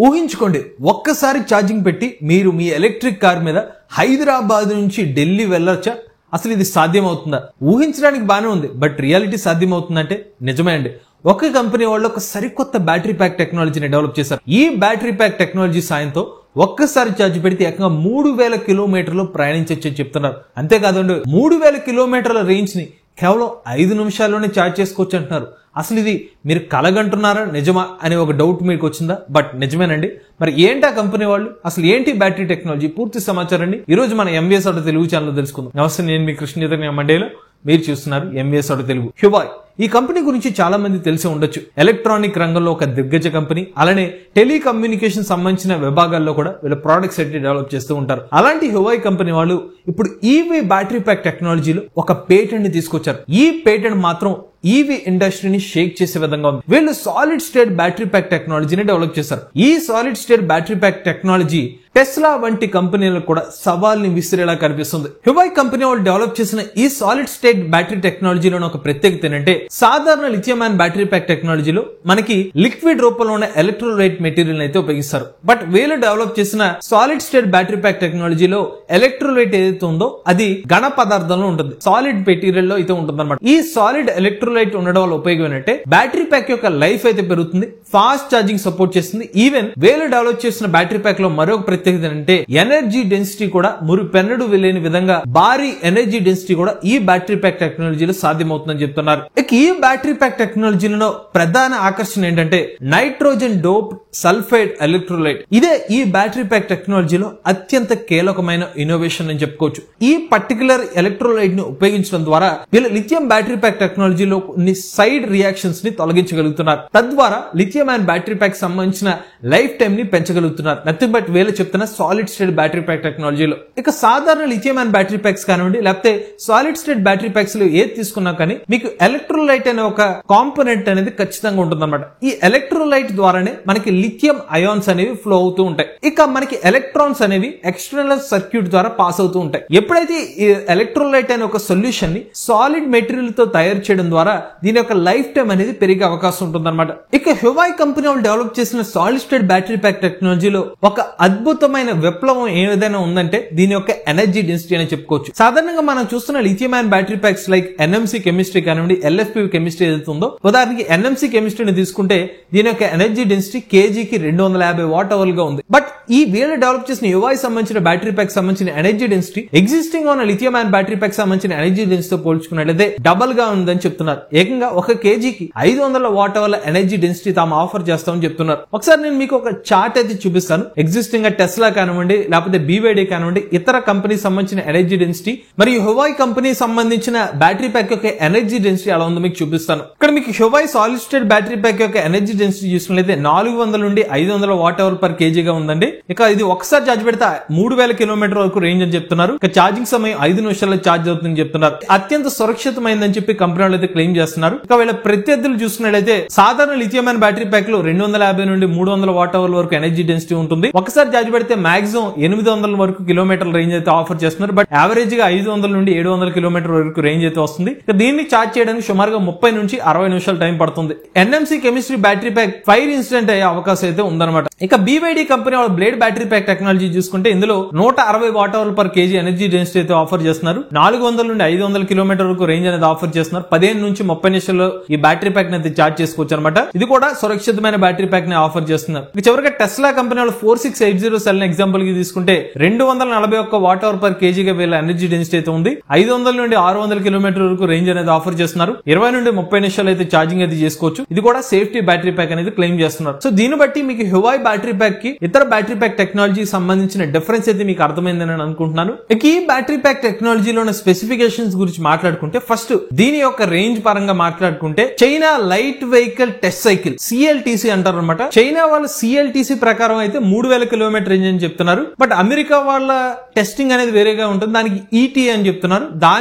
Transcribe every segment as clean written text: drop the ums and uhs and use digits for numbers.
ఊహించుకోండి, ఒక్కసారి ఛార్జింగ్ పెట్టి మీరు మీ ఎలక్ట్రిక్ కార్ మీద హైదరాబాద్ నుంచి ఢిల్లీ వెళ్ళొచ్చా? అసలు ఇది సాధ్యమవుతుందా? ఊహించడానికి బాగానే ఉంది, బట్ రియాలిటీ సాధ్యమవుతుందంటే నిజమే అండి. ఒక కంపెనీ వాళ్ళు ఒక సరికొత్త బ్యాటరీ ప్యాక్ టెక్నాలజీని డెవలప్ చేశారు. ఈ బ్యాటరీ ప్యాక్ టెక్నాలజీ సాయంతో ఒక్కసారి ఛార్జ్ పెడితే ఏకంగా 3000 కిలోమీటర్లు ప్రయాణించొచ్చని చెప్తున్నారు. అంతేకాదండి, 3000 కిలోమీటర్ల రేంజ్ ని కేవలం 5 నిమిషాల్లోనే ఛార్జ్ చేసుకోవచ్చు అంటున్నారు. అసలు ఇది మీరు కలగంటున్నారా నిజమా అనే ఒక డౌట్ మీకు వచ్చిందా? బట్ నిజమేనండి. మరి ఏంటి ఆ కంపెనీ వాళ్ళు, అసలు ఏంటి బ్యాటరీ టెక్నాలజీ, పూర్తి సమాచారాన్ని ఈ రోజు మన ఎంవీఎస్ ఆటో తెలుగు ఛానల్ తెలుసుకుందాం. నమస్తే, నేను మీ కృష్ణ చైతన్య మండేలో, మీరు చూస్తున్నారు ఎంవీఎస్ ఆటో తెలుగు. హ్యువాయ్ ఈ కంపెనీ గురించి చాలా మంది తెలిసి ఉండొచ్చు. ఎలక్ట్రానిక్ రంగంలో ఒక దిగ్గజ కంపెనీ. అలానే టెలికమ్యూనికేషన్ సంబంధించిన విభాగాల్లో కూడా వీళ్ళ ప్రొడక్ట్స్ అయితే డెవలప్ చేస్తూ ఉంటారు. అలాంటి హ్యువాయ్ కంపెనీ వాళ్ళు ఇప్పుడు ఈవీ బ్యాటరీ ప్యాక్ టెక్నాలజీలో ఒక పేటెంట్ ని తీసుకొచ్చారు. ఈ పేటెంట్ మాత్రం ఈవీ ఇండస్ట్రీని షేక్ చేసే విధంగా ఉంది. వీళ్ళు సాలిడ్ స్టేట్ బ్యాటరీ ప్యాక్ టెక్నాలజీని డెవలప్ చేశారు. ఈ solid state battery pack technology Tesla వంటి కంపెనీలకు కూడా సవాల్ని విసిరేలా కనిపిస్తుంది. హ్యువాయ్ కంపెనీ వాళ్ళు డెవలప్ చేసిన ఈ సాలిడ్ స్టేట్ బ్యాటరీ టెక్నాలజీలో ఒక ప్రత్యేకత ఏంటంటే, సాధారణ లిథియం అయాన్ బ్యాటరీ ప్యాక్ టెక్నాలజీలో మనకి లిక్విడ్ రూపంలో ఉన్న ఎలక్ట్రోలైట్ మెటీరియల్ అయితే ఉపయోగిస్తారు. బట్ వీళ్ళు డెవలప్ చేసిన సాలిడ్ స్టేట్ బ్యాటరీ ప్యాక్ టెక్నాలజీలో ఎలక్ట్రోలైట్ ఏదైతే ఉందో అది ఘన పదార్థంలో ఉంటుంది, సాలిడ్ మెటీరియల్ లో అయితే ఉంటుంది అనమాట. ఈ సాలిడ్ ఎలక్ట్రోలైట్ ఉండడం వల్ల ఉపయోగం ఏంటంటే, బ్యాటరీ ప్యాక్ యొక్క లైఫ్ అయితే పెరుగుతుంది, ఫాస్ట్ ఛార్జింగ్ సపోర్ట్ చేస్తుంది. ఈవెన్ వీళ్ళు డెవలప్ చేసిన బ్యాటరీ ప్యాక్ లో మరొక ప్రత్యేకత ఏంటంటే, ఎనర్జీ డెన్సిటీ కూడా మురుపెన్నడు వెళ్ళని విధంగా భారీ ఎనర్జీ డెన్సిటీ కూడా ఈ బ్యాటరీ ప్యాక్ టెక్నాలజీలో సాధ్యమవుతుందని చెప్తున్నారు. ఇక ఈ బ్యాటరీ ప్యాక్ టెక్నాలజీలో ప్రధాన ఆకర్షణ ఏంటంటే నైట్రోజన్ డోప్ సల్ఫైడ్ ఎలక్ట్రోలైట్. ఇదే ఈ బ్యాటరీ ప్యాక్ టెక్నాలజీలో అత్యంత కీలకమైన ఇన్నోవేషన్ అని చెప్పుకోవచ్చు. ఈ పర్టికులర్ ఎలక్ట్రోలైట్ ని ఉపయోగించడం ద్వారా వీళ్ళు లిథియం బ్యాటరీ ప్యాక్ టెక్నాలజీలో కొన్ని సైడ్ రియాక్షన్స్ ని తొలగించగలుగుతున్నారు. తద్వారా లిథియం అయాన్ బ్యాటరీ ప్యాక్ సంబంధించిన లైఫ్ టైం ని పెంచగలుగుతున్నారు. నథింగ్ బట్ వీళ్ళు చెప్తున్న సాలిడ్ స్టేట్ బ్యాటరీ ప్యాక్ టెక్నాలజీలో. ఇక సాధారణ లిథియం అయాన్ బ్యాటరీ ప్యాక్స్ కానివ్వండి, లేకపోతే సాలిడ్ స్టేట్ బ్యాటరీ ప్యాక్స్ లో ఏది తీసుకున్నా కానీ మీకు ఎలక్ట్రోలైట్ అనే ఒక కాంపోనెంట్ అనేది ఖచ్చితంగా ఉంటుందన్నమాట. ఈ ఎలక్ట్రోలైట్ ద్వారానే మనకి లిథియం అయాన్స్ అనేవి ఫ్లో అవుతూ ఉంటాయి. ఇక మనకి ఎలక్ట్రాన్స్ అనేవి ఎక్స్టర్నల్ సర్క్యూట్ ద్వారా పాస్ అవుతూ ఉంటాయి. ఎప్పుడైతే ఈ ఎలక్ట్రోలైట్ అనే ఒక సొల్యూషన్ ని సాలిడ్ మెటీరియల్ తో తయారు చేయడం ద్వారా దీని యొక్క లైఫ్ టైం అనేది పెరిగే అవకాశం ఉంటుందన్నమాట. ఇక హ్యువాయ్ కంపెనీ వాళ్ళు డెవలప్ చేసిన సాలిడ్ స్టేట్ బ్యాటరీ ప్యాక్ టెక్నాలజీలో ఒక అద్భుతమైన విప్లవం ఏదైనా ఉందంటే దీని యొక్క ఎనర్జీ డెన్సిటీ అని చెప్పుకోవచ్చు. సాధారణంగా మనం చూస్తున్న lithium ion battery packs like NMC chemistry కానివ్వండి, ఎల్ఎఫ్పి కెమిస్ట్రీ ఏదైతే ఉందో, ఉదాహరణకి ఎన్ఎంసీ కెమిస్ట్రీని తీసుకుంటే దీని యొక్క ఎనర్జీ డెన్సిటీ కేజీకి 250 వాట్ అవర్ గా ఉంది. బట్ ఈ వీళ్ళు డెవలప్ చేసిన హ్యువాయ్ సంబంధించిన బ్యాటరీ ప్యాక్ సంబంధించిన ఎనర్జీ డెన్సిటీ ఎగ్జిస్టింగ్ ఉన్న లిథియం అయాన్ బ్యాటరీ ప్యాక్ సంబంధించిన ఎనర్జీ డెన్సిటీతో పోల్చుకున్నట్లయితే డబల్ గా ఉందని చెప్తున్నారు. ఏకంగా ఒక కేజీకి 500 వాట్ అవర్ల ఎనర్జీ డెన్సిటీ తాము ఆఫర్ చేస్తామని చెప్తున్నారు. ఒకసారి నేను మీకు ఒక చార్ట్ అయితే చూపిస్తాను. ఎగ్జిస్టింగ్ గా టెస్లా కానివ్వండి, లేకపోతే బీవైడీ కానివ్వండి, ఇతర కంపెనీ సంబంధించిన ఎనర్జీ డెన్సిటీ మరియు హ్యువాయ్ కంపెనీ సంబంధించిన బ్యాటరీ ప్యాక్ యొక్క ఎనర్జీ డెన్సిటీ ఎలా ఉందో మీకు చూపిస్తాను. ఇక్కడ మీకు హ్యువాయ్ సాలిడ్ స్టేట్ బ్యాటరీ ప్యాక్ యొక్క ఎనర్జీ డెన్సిటీ చూసినట్లయితే 400 నుండి 500 వాట్ అవర్ పర్ కేజీగా ఉందండి. ఇక ఇది ఒకసారి ఛార్జ్ పెడితే 3000 కిలోమీటర్ వరకు రేంజ్ అని చెప్తున్నారు. ఇక ఛార్జింగ్ సమయం 5 నిమిషాల్లో ఛార్జ్ అవుతుందని చెప్తున్నారు. అత్యంత సురక్షితమైందని చెప్పి కంపెనీ వాళ్ళు అయితే క్లెయిమ్ చేస్తున్నారు. ఇక వీళ్ళ ప్రత్యర్థులు చూసుకున్నట్లయితే సాధారణ లిథియం అయాన్ బ్యాటరీ ప్యాక్ లో 250 నుండి 300 వాట్ అవర్ వరకు ఎనర్జీ డెన్సిటీ ఉంటుంది. ఒకసారి ఛార్జ్ పెడితే మాక్సిమం 800 వరకు కిలోమీటర్ రేంజ్ అయితే ఆఫర్ చేస్తున్నారు. బట్ యావరేజ్ గా 500 నుండి 700 కిలోమీటర్ వరకు రేంజ్ అయితే వస్తుంది. దీన్ని ఛార్జ్ చేయడానికి సుమారుగా 30 నుంచి 60 నిమిషాలు టైం పడుతుంది. NMC chemistry battery pack fire incident అయ్యే అవకాశం అయితే ఉందన్నమాట. ఇక బీవైడీ కంపెనీ వాళ్ళ బ్లేడ్ బ్యాటరీ ప్యాక్ టెక్నాలజీ చూసుకుంటే ఇందులో 160 watt hour per kg energy density అయితే ఆఫర్ చేస్తున్నారు. 400 నుండి 500 కిలోమీటర్ వరకు రేంజ్ అనేది ఆఫర్ చేస్తున్నారు. 15 నుంచి 30 నిమిషాల్లో ఈ బ్యాటరీ ప్యాక్ అయితే ఛార్జ్ చేసుకోవచ్చు అనమాట. ఇది కూడా సురక్షితమైన బ్యాటరీ ప్యాక్ ని ఆఫర్ చేస్తున్నారు. ఇక చివరిగా టెస్లా కంపెనీ వాళ్ళు 4680 సెల్ ఎగ్జాంపుల్ కి తీసుకుంటే 241 వాట్ అవర్ పర్ కేజీగా వీళ్ళ ఎనర్జీ డెన్సిటీ అయితే ఉంది. 500 నుండి 600 కిలోమీటర్ వరకు రేంజ్ అనేది ఆఫర్ చేస్తున్నారు. 20 నుండి 30 నిమిషాలు అయితే ఛార్జింగ్ అయితే చేసుకోవచ్చు. ఇది కూడా సేఫ్టీ బ్యాటరీ ప్యాక్ అనేది క్లెయిమ్ చేస్తున్నారు. సో దీన్ని బట్టి మీకు హ్యువాయ్ బ్యాటరీ ప్యాక్ కి ఇతర బ్యాటరీ ప్యాక్ టెక్నాలజీ సంబంధించిన డిఫరెన్స్ అయితే మీకు అర్థమైందని నేను అనుకుంటున్నాను. ఇక ఈ బ్యాటరీ ప్యాక్ టెక్నాలజీలో ఉన్న స్పెసిఫికేషన్స్ గురించి మాట్లాడుకుంటే, ఫస్ట్ దీని యొక్క రేంజ్ పరంగా మాట్లాడుకుంటే China light vehicle test cycle CLTC అంటారు అనమాట. చైనా వాళ్ళ సిఎల్టీసీ ప్రకారం అయితే 3000 కిలోమీటర్ రేంజ్ అని చెప్తున్నారు. బట్ అమెరికా వాళ్ళ టెస్టింగ్ అనేది వేరేగా ఉంటుంది, దానికి ఈటీ అని చెప్తున్నారు.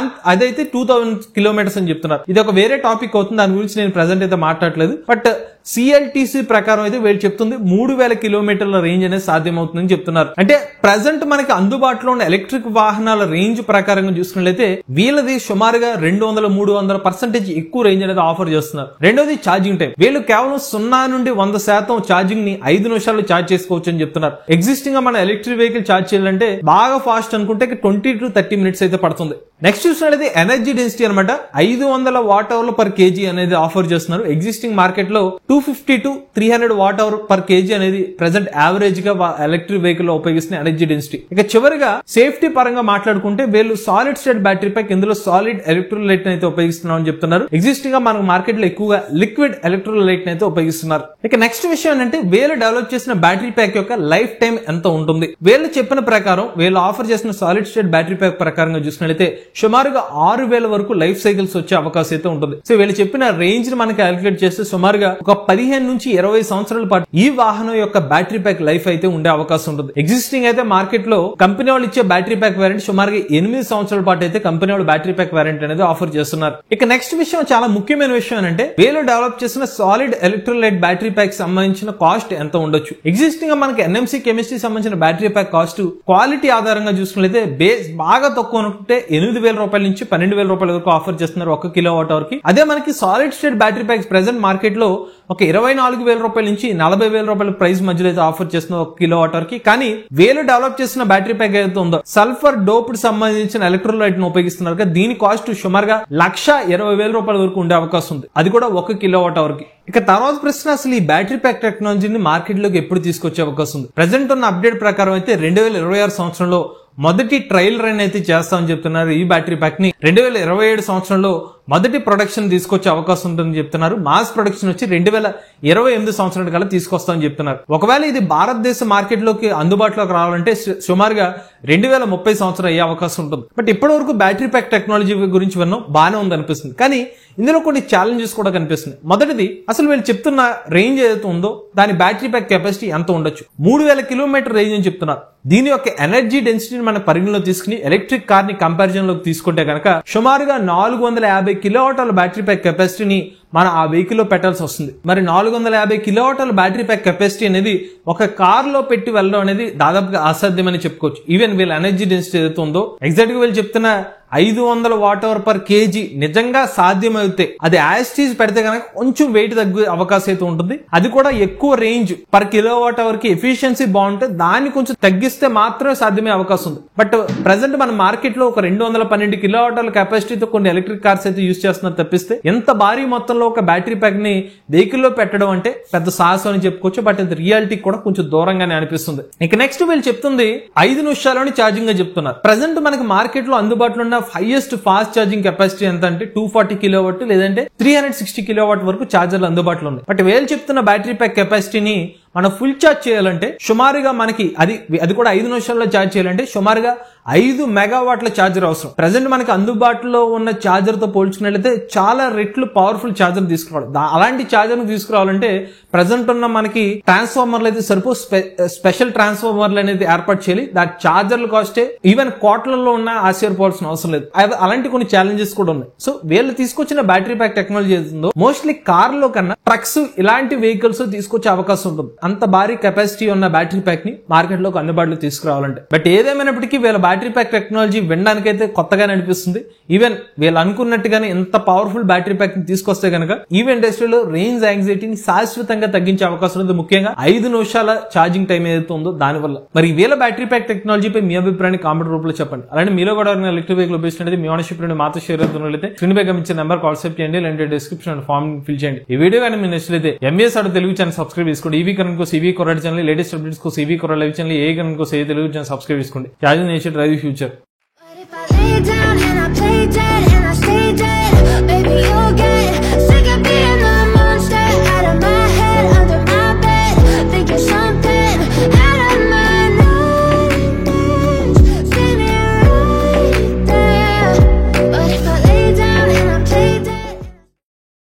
అదైతే 2000 కిలోమీటర్స్ అని చెప్తున్నారు. ఇది ఒక వేరే టాపిక్ అవుతుంది, దాని గురించి నేను ప్రెసెంట్ అయితే మాట్లాడలేదు. బట్ సిఎల్టీసీ ప్రకారం అయితే వీళ్ళు చెప్తుంది 3000 కిలోమీటర్ల రేంజ్ అనేది సాధ్యమవుతుందని చెప్తున్నారు. అంటే ప్రెసెంట్ మనకి అందుబాటులో ఉన్న ఎలక్ట్రిక్ వాహనాల రేంజ్ ప్రకారంగా చూసుకున్నట్లయితే వీళ్ళది సుమారుగా 200-300% ఎక్కువ రేంజ్ అనేది ఆఫర్ చేస్తున్నారు. రెండోది ఛార్జింగ్ టైం. వీళ్ళు కేవలం 0 నుండి 100% ఛార్జింగ్ ని 5 నిమిషాల్లో ఛార్జ్ చేసుకోవచ్చు అని చెప్తున్నారు. ఎగ్జిస్టింగ్ గా మన ఎలక్ట్రిక్ వెహికల్ ఛార్జ్ చేయాలంటే బాగా ఫాస్ట్ అనుకుంటే 20 to 30 మినిట్స్ అయితే పడుతుంది. నెక్స్ట్ చూసినట్లయితే ఎనర్జీ డెన్సిటీ అనమాట 500 వాట్ అవర్ పర్ కేజీ అనేది ఆఫర్ చేస్తున్నారు. ఎగ్జిస్టింగ్ మార్కెట్ లో 250 to 300 watt hour per kg అనేది ప్రెసెంట్ యావరేజ్ గా ఎలక్ట్రిక్ వెహికల్ లో ఉపయోగిస్తున్న ఎనర్జీ డెన్సిటీ. ఇక చివరిగా సేఫ్టీ పరంగా మాట్లాడుకుంటే వీళ్ళు సాలిడ్ స్టేట్ బ్యాటరీ ప్యాక్ ఇందులో సాలిడ్ ఎలక్ట్రోలైట్ అయితే ఉపయోగిస్తున్నాం అని చెప్తున్నారు. ఎగ్జిస్టింగ్ గా మనకు మార్కెట్ లో ఎక్కువగా లిక్విడ్ ఎలక్ట్రోలైట్ అయితే ఉపయోగిస్తున్నారు. ఇక నెక్స్ట్ విషయం ఏంటంటే వీళ్ళు డెవలప్ చేసిన బ్యాటరీ ప్యాక్ యొక్క లైఫ్ టైం ఎంత ఉంటుంది. వీళ్ళు చెప్పిన ప్రకారం వీళ్ళు ఆఫర్ చేసిన సాలిడ్ స్టేట్ బ్యాటరీ ప్యాక్ ప్రకారంగా చూసినట్లయితే సుమారుగా 6000 వరకు లైఫ్ సైకిల్స్ వచ్చే అవకాశం అయితే ఉంటుంది. సో వీళ్ళు చెప్పిన రేంజ్ ని మనం క్యాలిక్యులేట్ చేస్తే సుమారుగా ఒక 15 నుంచి 20 సంవత్సరాల పాటు ఈ వాహనం యొక్క బ్యాటరీ ప్యాక్ లైఫ్ అయితే ఉండే అవకాశం ఉంటుంది. ఎగ్జిస్టింగ్ అయితే మార్కెట్ లో కంపెనీ వాళ్ళు ఇచ్చే బ్యాటరీ ప్యాక్ వేరియంట్ సుమారుగా 8 సంవత్సరాల పాటు అయితే కంపెనీ వాళ్ళు బ్యాటరీ ప్యాక్ వేరియంట్ అనేది ఆఫర్ చేస్తున్నారు. ఇక నెక్స్ట్ విషయం చాలా ముఖ్యమైన విషయం అంటే వీళ్ళు డెవలప్ చేసిన సాలిడ్ ఎలక్ట్రోలైట్ బ్యాటరీ ప్యాక్ సంబంధించిన కాస్ట్ ఎంత ఉండొచ్చు. ఎగ్జిస్టింగ్ గా మనకి ఎన్ఎంసీ కెమిస్ట్రీ సంబంధించిన బ్యాటరీ ప్యాక్ కాస్ట్ క్వాలిటీ ఆధారంగా చూసుకున్నట్లయితే బేస్ బాగా తక్కువ అనుకుంటే 8,000 రూపాయల నుంచి 12,000 రూపాయల వరకు ఆఫర్ చేస్తున్నారు 1 కిలోవాట్ అవర్ కి. అదే మనకి solid state battery packs present market లో ఒక 24,000 రూపాయల నుంచి 40,000 రూపాయల ప్రైస్ మధ్యలో అయితే ఆఫర్ చేస్తున్నారు 1 కిలోవాట్ అవర్ కి. కానీ వీళ్ళు డెవలప్ చేసిన బ్యాటరీ ప్యాక్ ఏదైతే ఉందో సల్ఫర్ డోప్డ్ సంబంధించిన ఎలక్ట్రోలైట్ ను ఉపయోగిస్తున్నారు కదా, దీని కాస్ట్ సుమారుగా 1,20,000 రూపాయల వరకు ఉండే అవకాశం ఉంది. అది కూడా 1 కిలోవాట్ అవర్ కి. ఇక తర్వాత ప్రశ్న, అసలు ఈ బ్యాటరీ ప్యాక్ టెక్నాలజీని మార్కెట్ లోకి ఎప్పుడు తీసుకొచ్చే అవకాశం ఉంది. ప్రెసెంట్ ఉన్న అప్డేట్ ప్రకారం అయితే 2026 సంవత్సరంలో మొదటి ట్రయల్ రన్ అయితే చేస్తామని చెప్తున్నారు. ఈ బ్యాటరీ ప్యాక్ ని 2027 సంవత్సరంలో మొదటి ప్రొడక్షన్ తీసుకొచ్చే అవకాశం ఉంటుందని చెప్తున్నారు. మాస్ ప్రొడక్షన్ వచ్చి 2028 సంవత్సరాల కల్లా తీసుకొస్తామని చెప్తున్నారు. ఒకవేళ ఇది భారతదేశ మార్కెట్ లోకి అందుబాటులోకి రావాలంటే సుమారుగా 2030 సంవత్సరం అయ్యే అవకాశం ఉంటుంది. బట్ ఇప్పటి వరకు బ్యాటరీ ప్యాక్ టెక్నాలజీ గురించి విన్నాం, బాగానే ఉంది అనిపిస్తుంది. కానీ ఇందులో కొన్ని ఛాలెంజెస్ కూడా కనిపిస్తున్నాయి. మొదటిది, అసలు వీళ్ళు చెప్తున్న రేంజ్ ఏదైతే ఉందో దాని బ్యాటరీ ప్యాక్ కెపాసిటీ ఎంత ఉండొచ్చు. 3000 కిలోమీటర్ రేంజ్ అని చెప్తున్నారు. దీని యొక్క ఎనర్జీ డెన్సిటీని మన పరిగణలో తీసుకుని ఎలక్ట్రిక్ కార్ ని కంపారిజన్ లోకి తీసుకుంటే కనుక సుమారుగా 450 కిలోవాట్ల బ్యాటరీ ప్యాక్ కెపాసిటీని మనం ఆ వెహికల్ లో పెట్టాల్సి వస్తుంది. మరి 450 కిలోవాట్ల బ్యాటరీ ప్యాక్ కెపాసిటీ అనేది ఒక కార్ లో పెట్టి వెళ్ళడం అనేది దాదాపుగా అసాధ్యమని చెప్పుకోవచ్చు. ఈవెన్ వీళ్ళ ఎనర్జీ డెన్సిటీ ఏదైతే ఉందో ఎగ్జాక్ట్ గా వీళ్ళు చెప్తున్న 500 వాట్ అవర్ పర్ కేజీ నిజంగా సాధ్యమైతే అది యాస్టీజ్ పెడితే కనుక కొంచెం వెయిట్ తగ్గే అవకాశం అయితే ఉంటుంది. అది కూడా ఎక్కువ రేంజ్ పర్ కిలోవాట్ అవర్ కి ఎఫిషియన్సీ బాగుంటే దాన్ని కొంచెం తగ్గిస్తే మాత్రమే సాధ్యమయ్యే అవకాశం ఉంది. బట్ ప్రెసెంట్ మన మార్కెట్ లో ఒక 212 కిలోవాట్ల కెపాసిటీతో కొన్ని ఎలక్ట్రిక్ కార్స్ అయితే యూజ్ చేస్తున్నారు తప్పిస్తే ఎంత భారీ మొత్తంలో ఒక బ్యాటరీ ప్యాక్ ని వెహికల్ లో పెట్టడం అంటే పెద్ద సాహసం అని చెప్పుకోవచ్చు. బట్ అది రియాలిటీ కూడా కొంచెం దూరంగానే అనిపిస్తుంది. ఇక నెక్స్ట్ వీళ్ళు చెప్తుంది 5 నిమిషాల్లోనే ఛార్జింగ్ గా చెప్తున్నారు. ప్రెసెంట్ మనకి మార్కెట్ లో అందుబాటులో ఉన్న హైయెస్ట్ ఫాస్ట్ ఛార్జింగ్ కెపాసిటీ ఎంత అంటే 240 కిలోవాట్ లేదంటే 360 కిలోవాట్ వరకు ఛార్జర్లు అందుబాటులో ఉన్నాయి. బట్ వీళ్ళు చెప్తున్న బ్యాటరీ ప్యాక్ కెపాసిటీని మనం ఫుల్ ఛార్జ్ చేయాలంటే సుమారుగా మనకి అది కూడా 5 నిమిషాల్లో ఛార్జ్ చేయాలంటే సుమారుగా 5 మెగావాట్ల ఛార్జర్ అవసరం. ప్రెసెంట్ మనకి అందుబాటులో ఉన్న ఛార్జర్ తో పోల్చుకున్నట్లయితే చాలా రెట్లు పవర్ఫుల్ ఛార్జర్ తీసుకురావాలి. అలాంటి ఛార్జర్ తీసుకురావాలంటే ప్రెసెంట్ ఉన్న మనకి ట్రాన్స్ఫార్మర్లు అయితే సరిపో స్పెషల్ ట్రాన్స్ఫార్మర్లు అనేది ఏర్పాటు చేయాలి. దాని ఛార్జర్ల కాస్టే ఈవెన్ కోట్లలో ఉన్న ఆశ్చర్యపోవాల్సిన అవసరం లేదు. అలాంటి కొన్ని ఛాలెంజెస్ కూడా ఉన్నాయి. సో వీళ్ళు తీసుకొచ్చిన బ్యాటరీ ప్యాక్ టెక్నాలజీ ఏదో మోస్ట్లీ కార్ లో కన్నా ట్రక్స్ ఇలాంటి వెహికల్స్ తీసుకొచ్చే అవకాశం ఉంటుంది. అంత భారీ కెపాసిటీ ఉన్న బ్యాటరీ ప్యాక్ ని మార్కెట్ లోకి అందుబాటులో తీసుకురావాలంటే. బట్ ఏదేమైనప్పటికీ వీళ్ళ బ్యాటరీ ప్యాక్ టెక్నాలజీ వినడానికైతే కొత్తగానే అనిపిస్తుంది. ఈవెన్ వీళ్ళు అనుకున్నట్టుగానే ఎంత పవర్ఫుల్ బ్యాటరీ ప్యాక్ ని తీసుకొస్తే కనుక ఈవెన్ ఇండస్ట్రీలో రేంజ్ యాంగ్జైటీని శాశ్వతంగా తగ్గించే అవకాశం ఉంది. ముఖ్యంగా 5 నిమిషాల ఛార్జింగ్ టైం ఏదైతే ఉందో దానివల్ల. మరి వీళ్ళ బ్యాటరీ ప్యాక్ టెక్నాలజీపై మీ అభిప్రాయాన్ని కామెంట్ రూపంలో చెప్పండి. అలానే మీలో కూడా ఎలక్ట్రిక్ వెహికల్ ఉపయోగించినట్టు మీ ఓనర్షిప్ మాతో షేర్ అవుతున్నట్లయితే స్క్రీన్ పై గమనించిన నెంబర్ కాల్సెప్ చేయండి, లేదంటే డిస్క్రిప్షన్ ఫామ్ ఫిల్ చేయండి. ఈ వీడియో కానీ మీ నచ్చినట్లయితే ఎంఎస్ ఆడు తెలుగు ఛానల్ సబ్స్క్రైబ్ చేసుకోండి. ఈవీ కరెంట్ కోసం ఈవీ కొరడ్ ఛానల్, లేటెస్ట్ అప్డేట్స్ కోసం ఈవీ కొరడ్ లైవ్ ఛానల్, ఏ కరెంట్ కోసం ఏ తెలుగు ఛానల్ సబ్స్క్రైబ్ చేసుకోండి. Charging nature drive future.